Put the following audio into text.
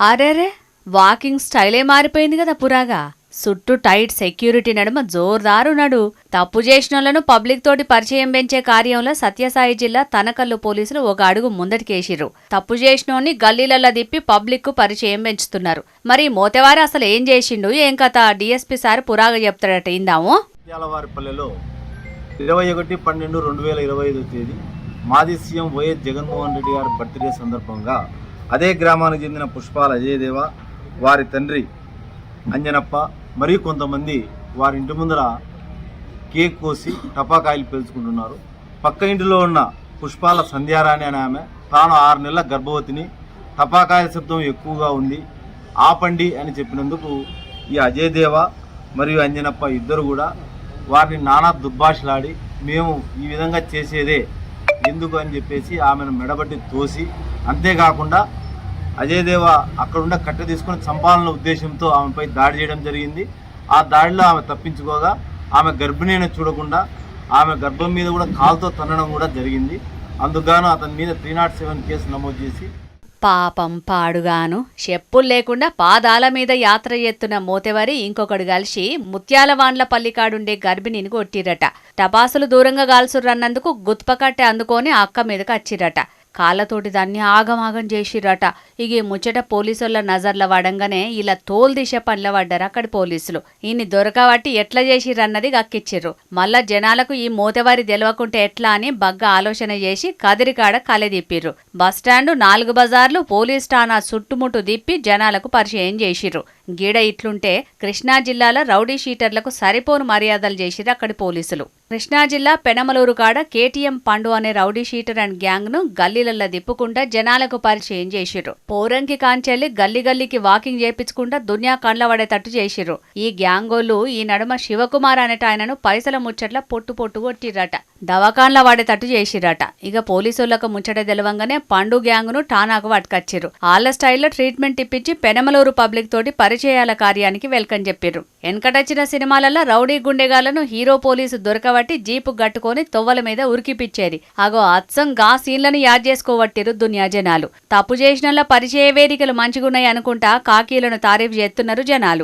అరేరే, walking స్టైలే మారిపోయింది కదా పురాగా. చుట్టూ టైట్ సెక్యూరిటీ నడుమ జోర్దారున్నాడు. తప్పు చేసినోళ్లను పబ్లిక్ తోటి పరిచయం పెంచే కార్యంలో సత్యసాయి జిల్లా తనకల్లు పోలీసులు ఒక అడుగు ముందటికేసిర్రు. తప్పు చేసినోన్ని గల్లీలల్లా తిప్పి పబ్లిక్ కు పరిచయం పెంచుతున్నారు. మరి మోతెవారు అసలు ఏం చేసిండు, ఏం కథ, డిఎస్పీ సార్ పురాగా చెప్తాడట. ఇందాము. యాలవారిపల్లెలో 21/12/2025 తేదీ మాజీ సీఎం వైఎస్ జగన్మోహన్ రెడ్డి గారి బర్త్డే సందర్భంగా అదే గ్రామానికి చెందిన పుష్పాల అజయదేవ, వారి తండ్రి అంజనప్ప మరియు కొంతమంది వారి ఇంటి ముందర కేక్ కోసి టపాకాయలు పేల్చుకుంటున్నారు. పక్క ఇంటిలో ఉన్న పుష్పాల సంధ్యారాణి అనే ఆమె తాను 6 నెలల గర్భవతిని, టపాకాయల శబ్దం ఎక్కువగా ఉంది, ఆపండి అని చెప్పినందుకు ఈ అజయదేవ మరియు అంజనప్ప ఇద్దరు కూడా వారిని నానా దుర్భాషలాడి మేము ఈ విధంగా చేసేదే ఎందుకు అని చెప్పేసి ఆమెను మెడబట్టి తోసి, అంతేకాకుండా అజయదేవ అక్కడున్న కట్టె తీసుకుని చంపాలన్న ఉద్దేశంతో ఆమెపై దాడి చేయడం జరిగింది. ఆ దాడిలో ఆమె తప్పించుకోగా ఆమె గర్భిణిని చూడకుండా ఆమె గర్భం మీద కూడా కాలుతో తన్నడం కూడా జరిగింది. అందుకుగాను అతని మీద 307 కేసు నమోదు చేసి పాపం పాడుగాను చెప్పులు లేకుండా పాదాల మీద యాత్ర ఎత్తున్న మోతెవరి ఇంకొకడు కలిసి ముత్యాలవాండ్లపల్లి కాడుండే గర్భిణిని కొట్టిరట. టపాసులు దూరంగా గాల్సుర్రన్నందుకు గుత్పకట్టె అందుకొని అక్క మీదకి వచ్చిరట. కాళ్ళతోటి దాన్ని ఆగమాగం చేసిరట. ఇక ముచ్చట పోలీసుల నజర్ల పడంగానే ఇలా తోలు దిశ పనిల పడ్డారు అక్కడి పోలీసులు. ఈయన్ని దొరకబట్టి ఎట్లా చేసిరన్నది గక్కిచ్చిర్రు. మళ్ళా జనాలకు ఈ మోతెవారి తెలవకుంటే ఎట్లా అని బగ్గా ఆలోచన చేసి కదిరికాడ కలెదిప్పిర్రు. బస్టాండు 4 బజార్లు పోలీస్ ఠాణా చుట్టుముట్టు దిప్పి జనాలకు పరిచయం చేసిర్రు. గీడ ఇట్లుంటే కృష్ణా జిల్లాలో రౌడీ షీటర్లకు సరిపోను మర్యాదలు చేసిరు అక్కడి పోలీసులు. కృష్ణా జిల్లా పెనమలూరు కాడ కేటీఎం పండు అనే రౌడీ షీటర్ అండ్ గ్యాంగ్ ను గల్లీలల్లా తిప్పుకుంటా జనాలకు పరిచయం చేసిర్రు. పోరంకి కాంచెల్లి గల్లీ గల్లీకి వాకింగ్ చేపించుకుంటా దునియా కండ్ల పడేటట్టు చేసిర్రు. ఈ గ్యాంగోళ్ళు ఈ నడుమ శివకుమార్ అనేట ఆయనను పైసల ముచ్చట్ల పొట్టు పొట్టు కొట్టిర్రట. దవాకాన్ల వాడేటట్టు చేసిరట. ఇక పోలీసులకు ముచ్చట తెలవంగానే పండు గ్యాంగ్ ను ఠానాకు పట్టుకొచ్చిర్రు. ఆళ్ల స్టైల్లో ట్రీట్మెంట్ ఇప్పించి పెనమలూరు పబ్లిక్ తోటి పరిచయాల కార్యానికి వెల్కమ్ చెప్పిర్రు. వెనకటొచ్చిన సినిమాలలో రౌడీ గుండెగాళ్లను హీరో పోలీసు దొరకబట్టి జీపు గట్టుకొని తొవ్వల మీద ఉరికిపిచ్చేది. అగో అచ్చం గా సీన్లను యాడ్ చేసుకోవట్టిరు దునియా జనాలు. తప్పు చేసినలా పరిచయ వేదికలు మంచిగున్నాయి అనుకుంటా కాకీలను తారీఫ్ చేస్తున్నారు జనాలు.